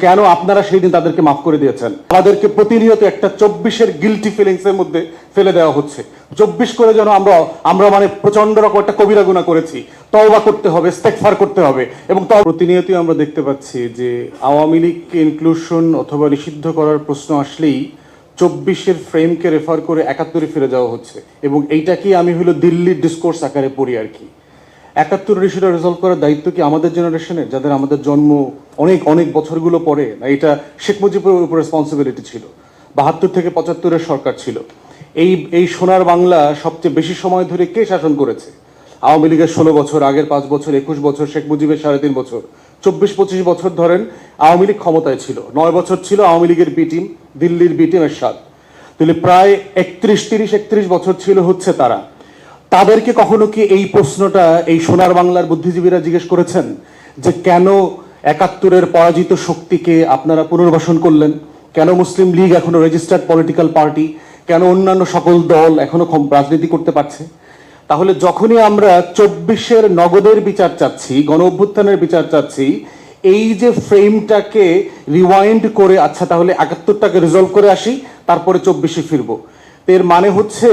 কেন আপনারা সেই দিন তাদেরকে মাফ করে দিয়েছেন? আমাদেরকে প্রতিনিয়ত একটা 24-এর গিলটি ফিলিংস এর মধ্যে ফেলে দেওয়া হচ্ছে। 24 করে যেন আমরা মানে প্রচন্ড রকম একটা কবিরা গুনাহ করেছি, তওবা করতে হবে, ইস্তেগফার করতে হবে। এবং প্রতিনিয়তই আমরা দেখতে পাচ্ছি যে আওয়ামী লীগকে ইনক্লুশন অথবা নিষিদ্ধ করার প্রশ্ন আসলেই 24-এর ফ্রেমকে রেফার করে 71-এ ফিরে যাওয়া হচ্ছে। এবং এইটাকেই আমি হলো দিল্লির ডিসকোর্স আকারে পড়ি আর কি। 71 ইস্যুটা রিজলভ করার দায়িত্ব কি আমাদের জেনারেশনের, যাদের আমাদের জন্ম অনেক অনেক বছরগুলো পরে? না, এটা শেখ মুজিবের উপর রেসপন্সিবিলিটি ছিল। 72 থেকে 75-এর সরকার ছিল। এই সোনার বাংলা সবচেয়ে বেশি সময় ধরে কে শাসন করেছে? আওয়ামী লীগের 16 বছর, আগের 5 বছর, 21 বছর, শেখ মুজিবের 3.5 বছর, 24-25 বছর ধরেন আওয়ামী লীগ ক্ষমতায় ছিল। 9 বছর ছিল আওয়ামী লীগের বি টিম, দিল্লির বি টিম এরশাদ। তাহলে প্রায় 31 বছর ছিল হচ্ছে তারা। তাদেরকে কখনো কি এই প্রশ্নটা এই সোনার বাংলার বুদ্ধিজীবীরা জিজ্ঞেস করেছেন যে কেন 71-এর পরাজিত শক্তিকে আপনারা পুনর্বাসন করলেন? কেন মুসলিম লীগ এখনো রেজিস্টার্ড পলিটিক্যাল পার্টি? কেন অন্যান্য সকল দল এখনো রাজনীতি করতে পারছে? তাহলে যখনই আমরা 24-এর নগদের বিচার চাচ্ছি, গণ অভ্যুত্থানের বিচার চাচ্ছি, এই যে ফ্রেমটাকে রিওয়াইন্ড করে আচ্ছা তাহলে 71টাকে রিজলভ করে আসি, তারপরে 24-এ ফিরবো, এর মানে হচ্ছে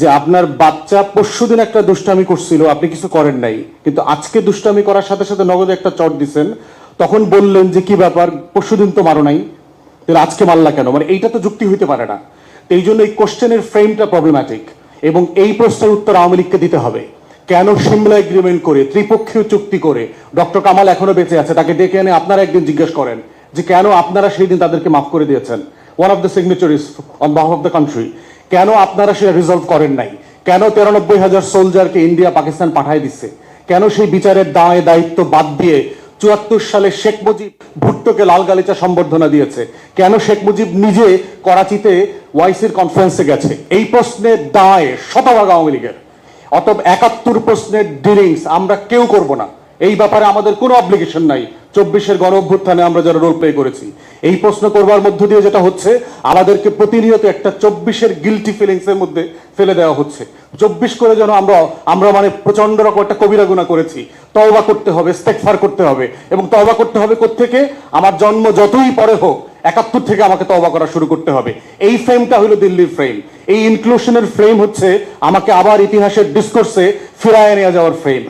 যে আপনার বাচ্চা পরশুদিন একটা দুষ্টামি করছিল, আপনি কিছু করেন নাই, কিন্তু আজকে দুষ্টামি করার সাথে সাথে নগদে একটা চট দিচ্ছেন, তখন বললেন যে কি ব্যাপার, পরশুদিন তো মারো নাই, তাহলে আজকে মারলা কেন? মানে এইটা তো যুক্তি হইতে পারে না। এই জন্য এই কোশ্চেনের ফ্রেমটা প্রবলেম্যাটিক এবং এই প্রশ্নের উত্তর আওয়ামী লীগকে দিতে হবে। কেন সিমলা এগ্রিমেন্ট করে, ত্রিপক্ষীয় চুক্তি করে, ডক্টর কামাল এখনো বেঁচে আছে, তাকে ডেকে এনে আপনারা একদিন জিজ্ঞেস করেন যে কেন আপনারা সেই দিন তাদেরকে মাফ করে দিয়েছেন, one of the signatories on behalf of the country, কেন আপনারা সেটা রিজলভ করেন নাই? কেন 93,000 সোলজারকে ইন্ডিয়া পাকিস্তান পাঠায় দিচ্ছে? কেন সেই বিচারের দায়িত্ব বাদ দিয়ে 74 সালে শেখ মুজিব ভুট্টোকে লাল গালিচা সম্বর্ধনা দিয়েছে? কেন শেখ মুজিব নিজে করাচিতে ওয়াইসির কনফারেন্সে গেছে? এই প্রশ্নের দায় শতভাগ আওয়ামী লীগের। অতএব 71 প্রশ্নের ডিলিংস আমরা কেউ করব না। এই ব্যাপারে আমাদের কোনো অব্লিগেশন নাই। 24-এর গণ অভ্যুত্থানে আমরা যারা রোল প্লে করেছি, এই প্রশ্ন করবার মধ্য দিয়ে যেটা হচ্ছে, আমাদেরকে প্রতিনিয়ত একটা 24-এর গিলটি ফিলিংস এর মধ্যে ফেলে দেওয়া হচ্ছে। 24 করে যেন আমরা মানে প্রচন্ড রকম একটা কবিরা গুনাহ করেছি, তওবা করতে হবে, ইস্তেগফার করতে হবে। এবং তওবা করতে হবে কোত্থেকে? আমার জন্ম যতই পরে হোক, 71 থেকে আমাকে তওবা করা শুরু করতে হবে। এই ফ্রেমটা হলো দিল্লির ফ্রেম। এই ইনক্লুশনের ফ্রেম হচ্ছে আমাকে আবার ইতিহাসের ডিসকোর্সে ফিরায় নিয়ে যাওয়ার ফ্রেম।